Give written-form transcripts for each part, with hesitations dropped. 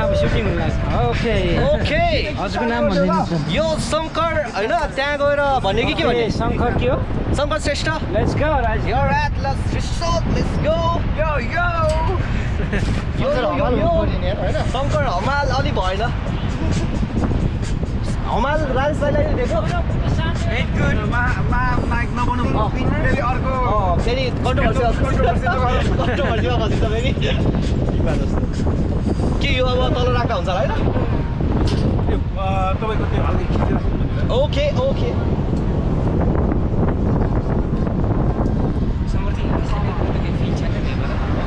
अब सुटिङ हुन लाग्छ ओके ओके हजुरको नाम भन्दिनुहोस् न यो शङ्कर हैन त्यहाँ गएर भन्यो कि के भन्यो शङ्कर के हो Shankar Shrestha let's go guys You're at Las Resort, let's go! Yo, yo! Shankar Hamal अलि भएन हमाल राजेशलाई दिएको फेरि कन्ट्रोभर्सीमा फसिन्छ फेरि के यो अब तल राख्दा हुन्छ होला होइन ओके ओके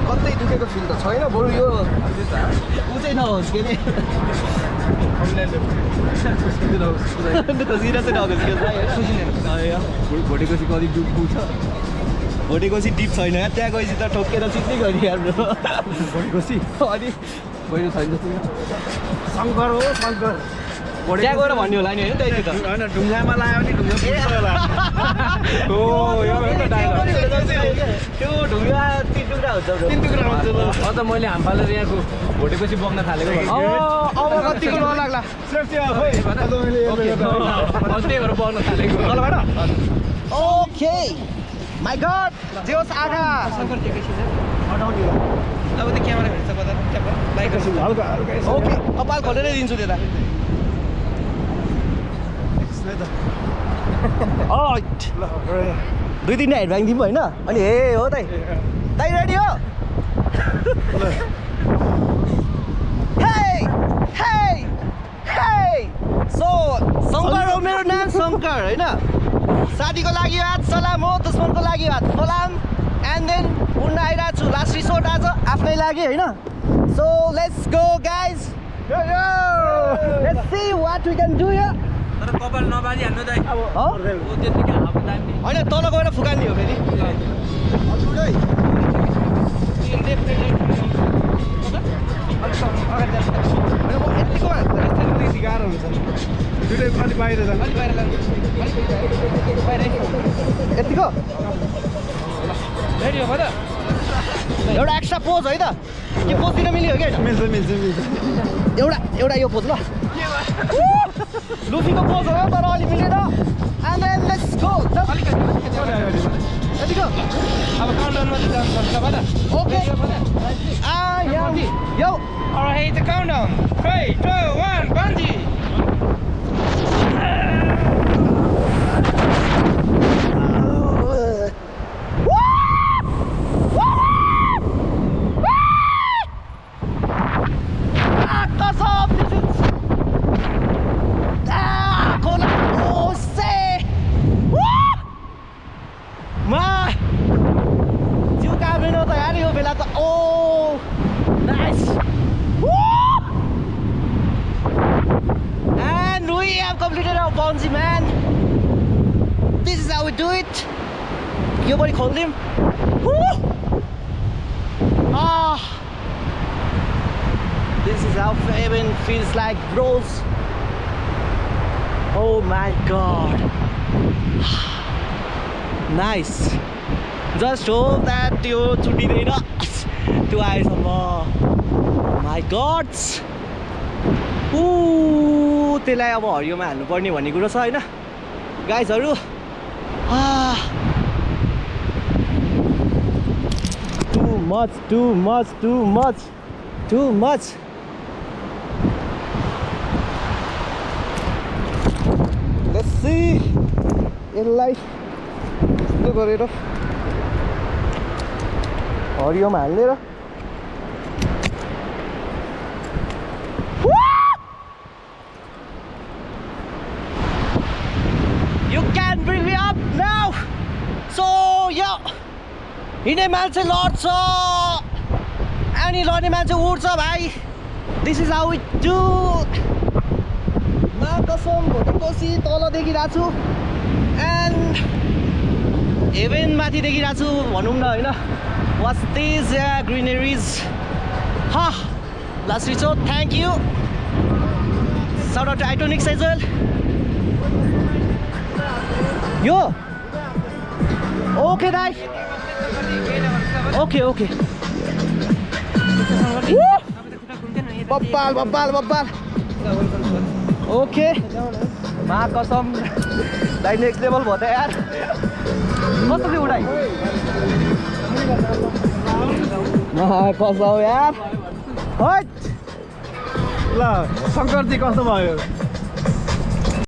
कतै दुखेको फिल त छैन बरु यो उ चाहिँ नहोस् के नि भोटेकोसीको अलिक डुब छ भोटेकोसी डिप छैन त्यहाँ गएपछि त ठोकेर सिक्नै गरी हाम्रो भोटेकोसी अनि गएर छैन शङ्कर हो शङ्कर त्यहाँ गएर भन्ने होला नि होइन त्यही त होइन ढुङ्गामा लायो भने ढुङ्गा हो यो त्यो ढुङ्गा 3 टुक्रा हुन्छ 3 टुक्रा हुन्छ अझ मैले हामफालेर यहाँको भोटेकोसी बग्न थालेको अब कतिको नलाग्ला त्यही भएर बग्न थालेको तलबाट ओके माई गड जे होस् आगा अब त क्यामेरा हेर्छ बता लाइक हल्का हल्का ओके कपाल खोलेरै दिन्छु त्यता दुई तिनवटा हेड ब्याङ दिउँ होइन अनि हे हो दाइ दाइ रेडी हो सो शङ्कर हो मेरो नाम शङ्कर होइन साथीको लागि हात सलाम हो दुश्मनको लागि हात सलाम एन्ड देन उड्न आइरहेको छु लास्ट रिसोर्ट आज आफ्नै लागि होइन so let's go guys let's see what we can do here तर कपाल नबाली हान्नु दाइ अब हो त्यतिकै हावा दामी होइन तल गएर फुकाल्ने हो फेरि गाह्रो हुन्छ दुइटै अलिक बाहिर जानु यतिको रेडी हो त एउटा एक्स्ट्रा पोज है त के पोज दिन मिल्यो कि मिल्छ एउटा यो पोज ल लुफीको पोज हो तर अलि मिलेन एन्ड देन लेट्स गो यतिको अब काउन्टडाउनमा चाहिँ जानुपर्छ ल ओके यो Alright, the countdown. 3, 2, 1, Bungy! Completed our Bungy, man. This is how we do it. Your body called him. Woo! Ah, this is how heaven feels like, bros. Oh my God. Nice. Just hope that you chuti deina to aisama. My God. त्यसलाई अब हरियोमा हाल्नुपर्ने भन्ने कुरो छ होइन गाइजहरू too much let's see यसलाई यस्तो गरेर हरियोमा हाल्ने र हिँड्ने मान्छे लड्छ अनि लड्ने मान्छे उड्छ भाइ this is how it do मा कसम भोटेकोसी तल देखिरहेको छु एन्ड हेभेन माथि देखिरहेको छु भनौँ न होइन वाट्स दिस ग्रिनेरिज हा last resort thank you shout out to Itonics as well यो ओके दाइ ओके बब्बाल बब्बाल बब्बाल ओके मा कसम दाइ नेक्स्ट लेभल भयो त यार कसरी उडाइ मा कसम यार हट ल शङ्करजी कस्तो भयो